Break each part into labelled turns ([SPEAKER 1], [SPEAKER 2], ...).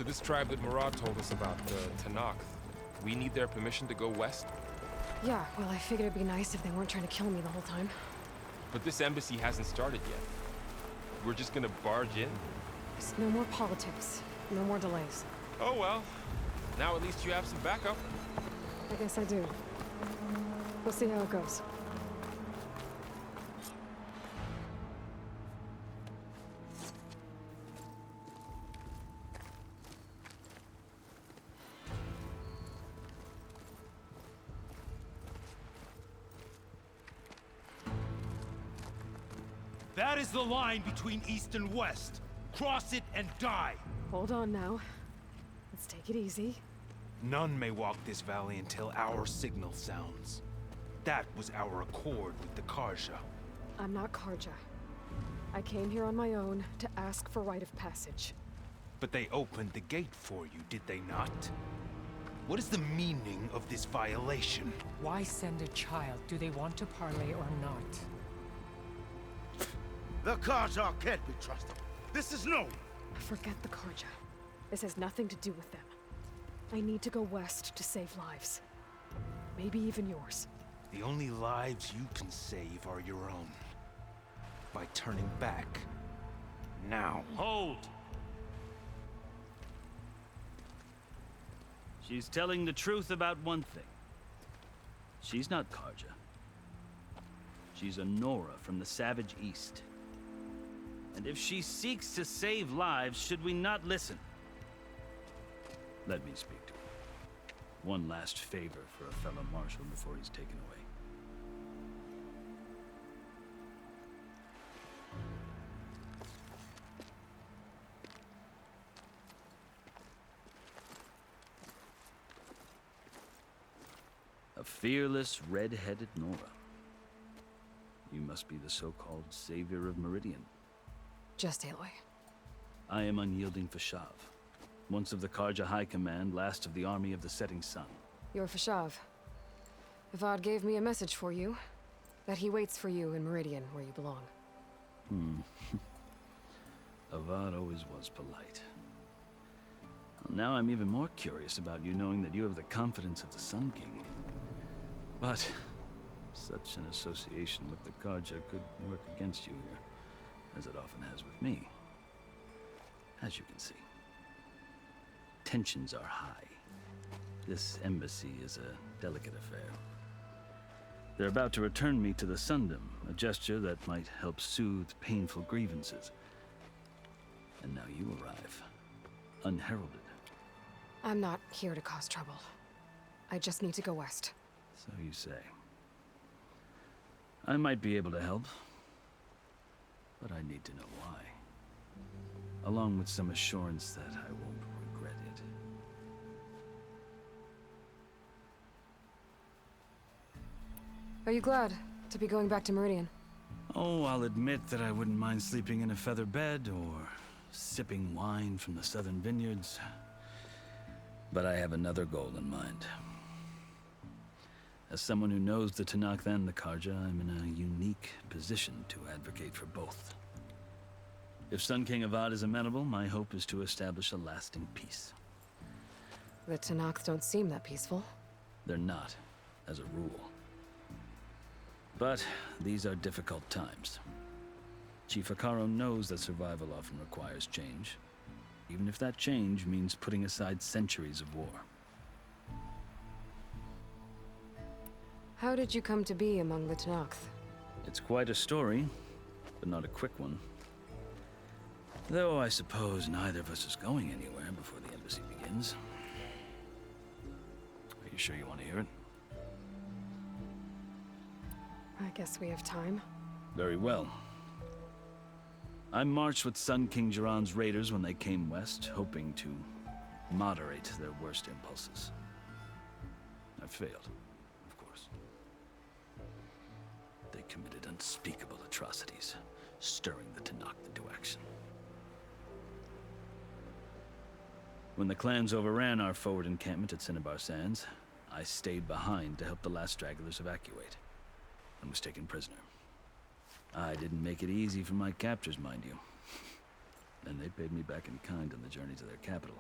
[SPEAKER 1] So this tribe that Murad told us about, the Tanakh, we need their permission to go west?
[SPEAKER 2] Yeah, well, I figured it'd be nice if they weren't trying to kill me the whole time.
[SPEAKER 1] But this embassy hasn't started yet. We're just gonna barge in?
[SPEAKER 2] There's no more politics. No more delays.
[SPEAKER 1] Oh well. Now at least you have some backup.
[SPEAKER 2] I guess I do. We'll see how it goes.
[SPEAKER 3] That is the line between East and West. Cross it and die.
[SPEAKER 2] Hold on now. Let's take it easy.
[SPEAKER 3] None may walk this valley until our signal sounds. That was our accord with the Carja.
[SPEAKER 2] I'm not Carja. I came here on my own to ask for rite of passage.
[SPEAKER 3] But they opened the gate for you, did they not? What is the meaning of this violation?
[SPEAKER 4] Why send a child? Do they want to parley or not?
[SPEAKER 5] The Carja can't be trusted. This is known.
[SPEAKER 2] Forget the Carja. This has nothing to do with them. I need to go west to save lives. Maybe even yours.
[SPEAKER 3] The only lives you can save are your own. By turning back. Now.
[SPEAKER 6] Hold! She's telling the truth about one thing. She's not Carja. She's a Nora from the Savage East. And if she seeks to save lives, should we not listen? Let me speak to her. One last favor for a fellow marshal before he's taken away. A fearless, red-headed Nora. You must be the so-called savior of Meridian.
[SPEAKER 2] Just Aloy.
[SPEAKER 6] I am Unyielding Fashav. Once of the Carja High Command, last of the army of the Setting Sun.
[SPEAKER 2] You're Fashav. Avad gave me a message for you. That he waits for you in Meridian, where you belong.
[SPEAKER 6] Avad always was polite. Well, now I'm even more curious about you knowing that you have the confidence of the Sun King. But such an association with the Carja could work against you here, as it often has with me. As you can see, tensions are high. This embassy is a delicate affair. They're about to return me to the Sundom, a gesture that might help soothe painful grievances. And now you arrive, unheralded.
[SPEAKER 2] I'm not here to cause trouble. I just need to go west.
[SPEAKER 6] So you say. I might be able to help, but I need to know why. Along with some assurance that I won't regret it.
[SPEAKER 2] Are you glad to be going back to Meridian?
[SPEAKER 6] Oh, I'll admit that I wouldn't mind sleeping in a feather bed or sipping wine from the southern vineyards. But I have another goal in mind. As someone who knows the Tanakh and the Carja, I'm in a unique position to advocate for both. If Sun King Avad is amenable, my hope is to establish a lasting peace.
[SPEAKER 2] The Tanakh don't seem that peaceful.
[SPEAKER 6] They're not, as a rule. But these are difficult times. Chief Hekarro knows that survival often requires change, even if that change means putting aside centuries of war.
[SPEAKER 2] How did you come to be among the Tanakh?
[SPEAKER 6] It's quite a story, but not a quick one. Though I suppose neither of us is going anywhere before the embassy begins. Are you sure you want to hear it?
[SPEAKER 2] I guess we have time.
[SPEAKER 6] Very well. I marched with Sun King Jiran's raiders when they came west, hoping to moderate their worst impulses. I failed, of course. They committed unspeakable atrocities, stirring the Tanakh into action. When the clans overran our forward encampment at Cinnabar Sands, I stayed behind to help the last stragglers evacuate, and was taken prisoner. I didn't make it easy for my captors, mind you. And they paid me back in kind on the journey to their capital.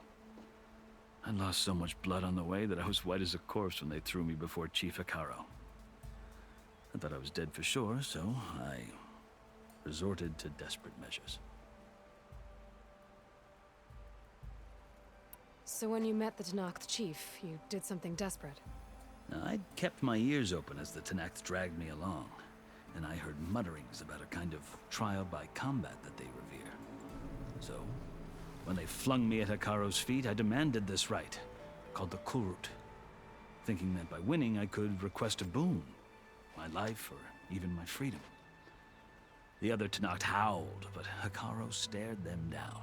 [SPEAKER 6] I lost so much blood on the way that I was white as a corpse when they threw me before Chief Hekarro. I thought I was dead for sure, so I resorted to desperate measures.
[SPEAKER 2] So when you met the Tenakth chief, you did something desperate.
[SPEAKER 6] Now, I'd kept my ears open as the Tenakth dragged me along, and I heard mutterings about a kind of trial by combat that they revere. So, when they flung me at Hekarro's feet, I demanded this right, called the Kulrut, thinking that by winning I could request a boon, my life or even my freedom. The other Tenakth howled, but Hekarro stared them down,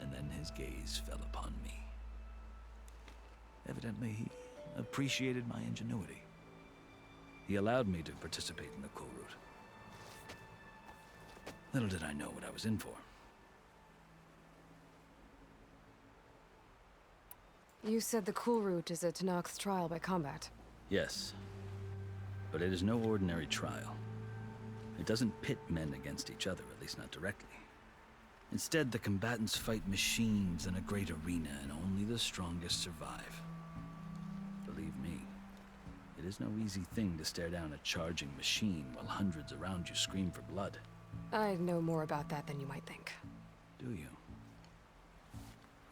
[SPEAKER 6] and then his gaze fell upon me. Evidently, he appreciated my ingenuity. He allowed me to participate in the Kulrut. Little did I know what I was in for.
[SPEAKER 2] You said the Kulrut is a Tenakth trial by combat.
[SPEAKER 6] Yes, but it is no ordinary trial. It doesn't pit men against each other, at least not directly. Instead, the combatants fight machines in a great arena, and only the strongest survive. Believe me, it is no easy thing to stare down a charging machine while hundreds around you scream for blood.
[SPEAKER 2] I know more about that than you might think.
[SPEAKER 6] Do you?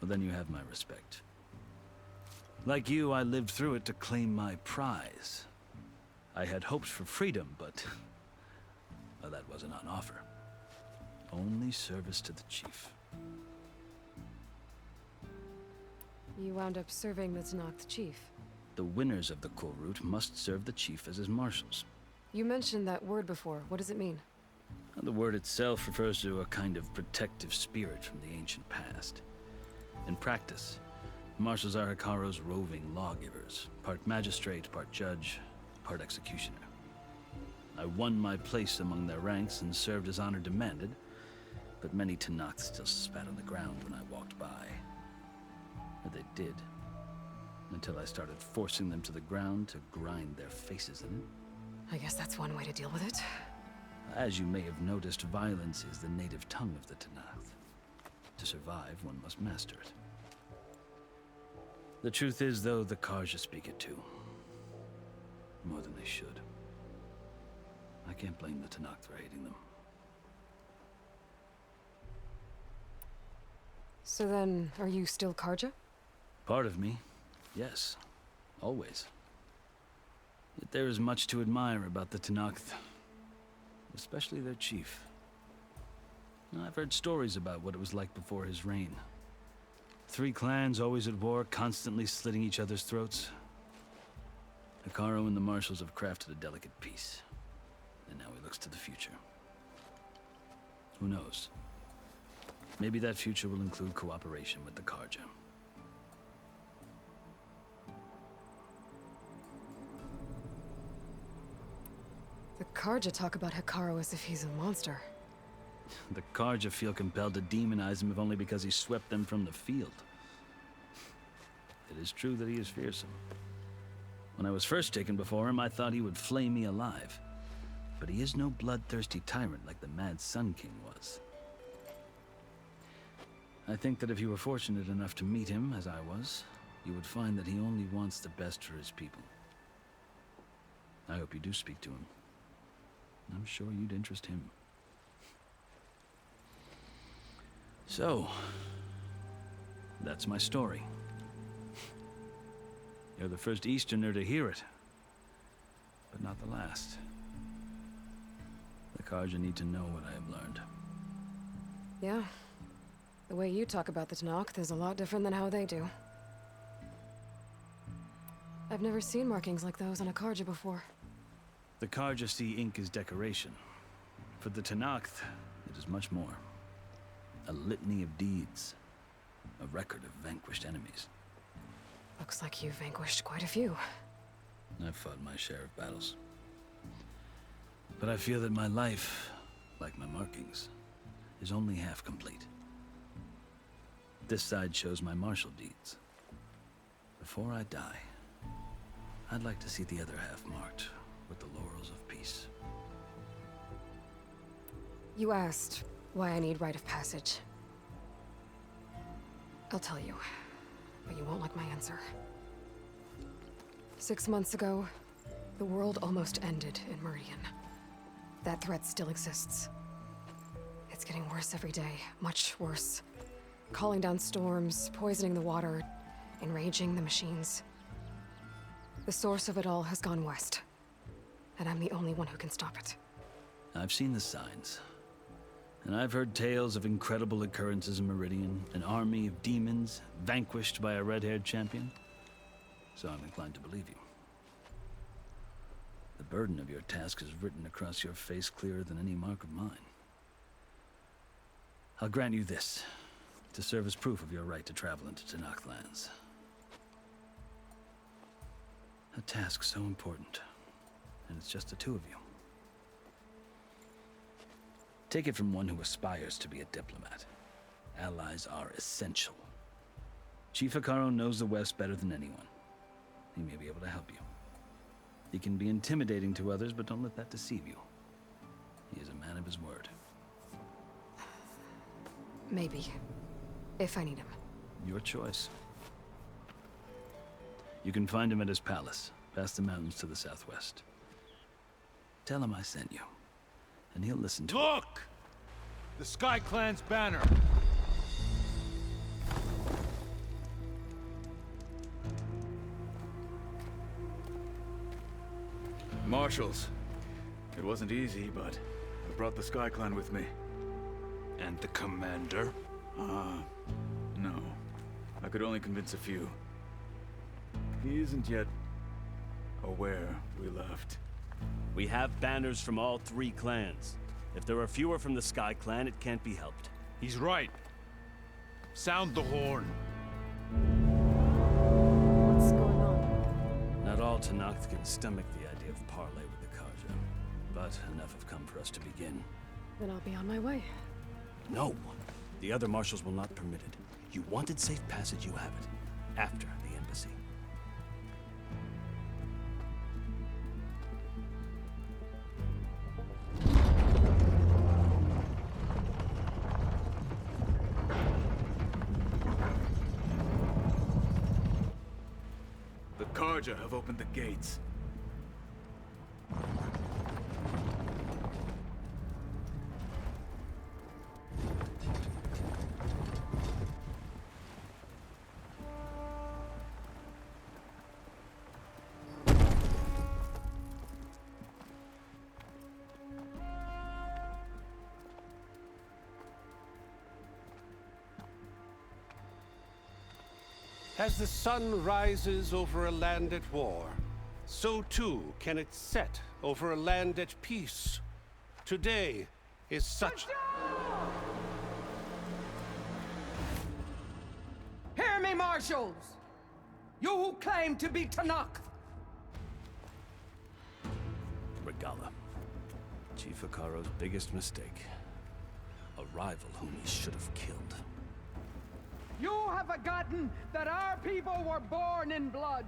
[SPEAKER 6] Well, then you have my respect. Like you, I lived through it to claim my prize. I had hoped for freedom, but well, that wasn't on offer. Only service to the chief.
[SPEAKER 2] You wound up serving the Tenakth chief.
[SPEAKER 6] The winners of the Kulrut must serve the chief as his marshals.
[SPEAKER 2] You mentioned that word before. What does it mean?
[SPEAKER 6] The word itself refers to a kind of protective spirit from the ancient past. In practice, marshals are Hekarro's roving lawgivers, part magistrate, part judge, part executioner. I won my place among their ranks and served as honor demanded, but many Tenakth still spat on the ground when I walked by. Or they did, until I started forcing them to the ground to grind their faces in it.
[SPEAKER 2] I guess that's one way to deal with it.
[SPEAKER 6] As you may have noticed, violence is the native tongue of the Tenakth. To survive, one must master it. The truth is, though, the Carja speak it too. More than they should. I can't blame the Tenakth for hating them.
[SPEAKER 2] So then, are you still Carja?
[SPEAKER 6] Part of me, yes. Always. Yet there is much to admire about the Tenakth. Especially their chief. I've heard stories about what it was like before his reign. 3 clans always at war, constantly slitting each other's throats. Hekarro and the marshals have crafted a delicate peace. And now he looks to the future. Who knows? Maybe that future will include cooperation with the Carja.
[SPEAKER 2] The Carja talk about Hekarro as if he's a monster.
[SPEAKER 6] The Carja feel compelled to demonize him if only because he swept them from the field. It is true that he is fearsome. When I was first taken before him, I thought he would flay me alive. But he is no bloodthirsty tyrant like the Mad Sun King was. I think that if you were fortunate enough to meet him, as I was, you would find that he only wants the best for his people. I hope you do speak to him. I'm sure you'd interest him. So, that's my story. You're the first Easterner to hear it, but not the last. The Carja need to know what I have learned.
[SPEAKER 2] Yeah. The way you talk about the Tenakth is a lot different than how they do. I've never seen markings like those on a Carja before.
[SPEAKER 6] The Carja see ink as decoration. For the Tenakth, it is much more. A litany of deeds. A record of vanquished enemies.
[SPEAKER 2] Looks like you've vanquished quite a few.
[SPEAKER 6] I've fought my share of battles. But I feel that my life, like my markings, is only half complete. This side shows my martial deeds. Before I die, I'd like to see the other half marked with the laurels of peace.
[SPEAKER 2] You asked why I need rite of passage. I'll tell you. but you won't like my answer. 6 months ago, the world almost ended in Meridian. That threat still exists. It's getting worse every day, much worse. Calling down storms, poisoning the water, enraging the machines. The source of it all has gone west, and I'm the only one who can stop it.
[SPEAKER 6] I've seen the signs. And I've heard tales of incredible occurrences in Meridian, an army of demons vanquished by a red-haired champion. So I'm inclined to believe you. The burden of your task is written across your face clearer than any mark of mine. I'll grant you this, to serve as proof of your right to travel into Tenakth lands. A task so important, and it's just the two of you. Take it from one who aspires to be a diplomat. Allies are essential. Chief Hekarro knows the West better than anyone. He may be able to help you. He can be intimidating to others, but don't let that deceive you. He is a man of his word.
[SPEAKER 2] Maybe. If I need him.
[SPEAKER 6] Your choice. You can find him at his palace, past the mountains to the southwest. Tell him I sent you, and he'll listen to it.
[SPEAKER 3] Look! The Sky Clan's banner.
[SPEAKER 7] Marshals. It wasn't easy, but I brought the Sky Clan with me.
[SPEAKER 3] And the commander?
[SPEAKER 7] No. I could only convince a few. He isn't yet aware we left.
[SPEAKER 8] We have banners from all 3 clans. If there are fewer from the Sky Clan, it can't be helped.
[SPEAKER 3] He's right. Sound the horn.
[SPEAKER 2] What's going on?
[SPEAKER 6] Not all Tenakth can stomach the idea of parley with the Carja, but enough have come for us to begin.
[SPEAKER 2] Then I'll be on my way.
[SPEAKER 8] No! The other marshals will not permit it. You wanted safe passage, you have it. After the embassy.
[SPEAKER 7] The Carja have opened the gates.
[SPEAKER 9] As the sun rises over a land at war, so too can it set over a land at peace. Today is such...
[SPEAKER 4] Hear me, marshals! You who claim to be Tenakth!
[SPEAKER 8] Regalla. Chief Hekarro's biggest mistake. A rival whom he should have killed.
[SPEAKER 4] You have forgotten that our people were born in blood.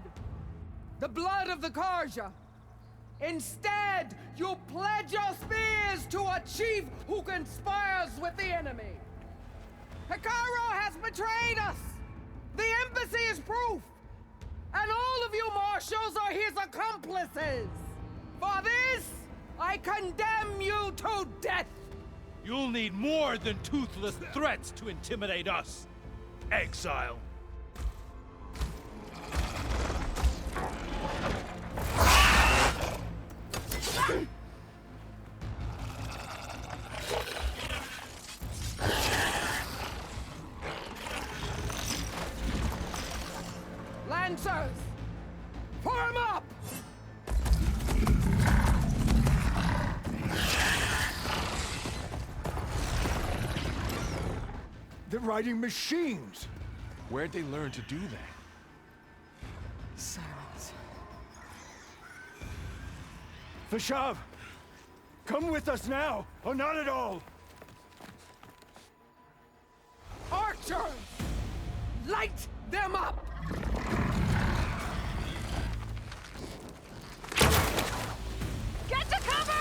[SPEAKER 4] The blood of the Carja. Instead, you pledge your spears to a chief who conspires with the enemy. Hekarro has betrayed us! The embassy is proof! And all of you marshals are his accomplices! For this, I condemn you to death!
[SPEAKER 3] You'll need more than toothless threats to intimidate us. Exile.
[SPEAKER 4] Lancers! Form up!
[SPEAKER 5] They're riding machines.
[SPEAKER 1] Where'd they learn to do that?
[SPEAKER 2] Sirens.
[SPEAKER 5] Vashav, come with us now, or not at all.
[SPEAKER 4] Archers! Light them up!
[SPEAKER 2] Get to cover!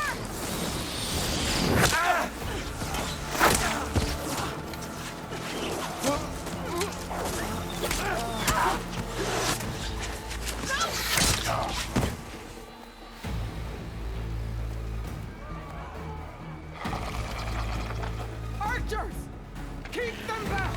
[SPEAKER 4] Keep them back!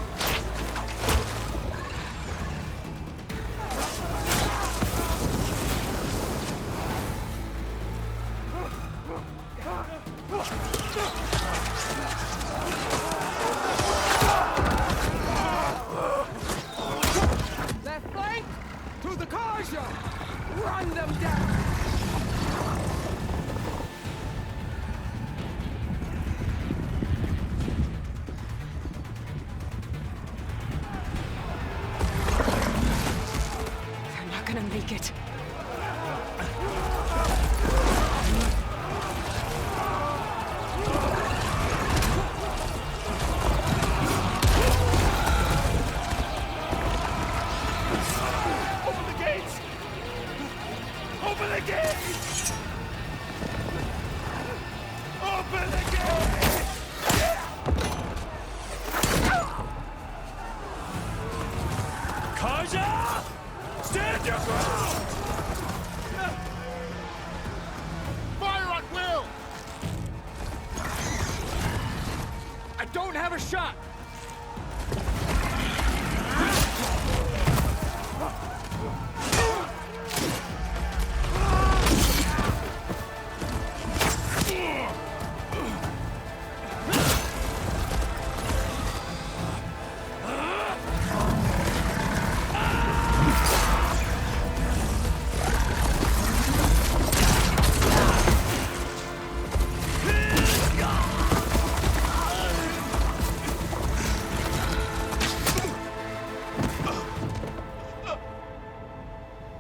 [SPEAKER 4] Left flank! To the Karja! Run them down!
[SPEAKER 2] They're not gonna make it.
[SPEAKER 5] Open the gates! Open the gates! Open the gates! Karja! Stand your ground! Fire at will! I don't have a shot!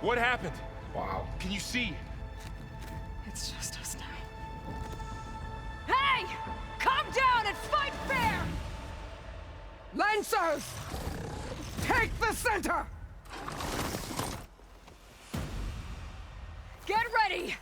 [SPEAKER 1] What happened? Wow. Can you see?
[SPEAKER 2] It's just us now.
[SPEAKER 4] Hey! Come down and fight fair! Lancers! Take the center!
[SPEAKER 2] Get ready!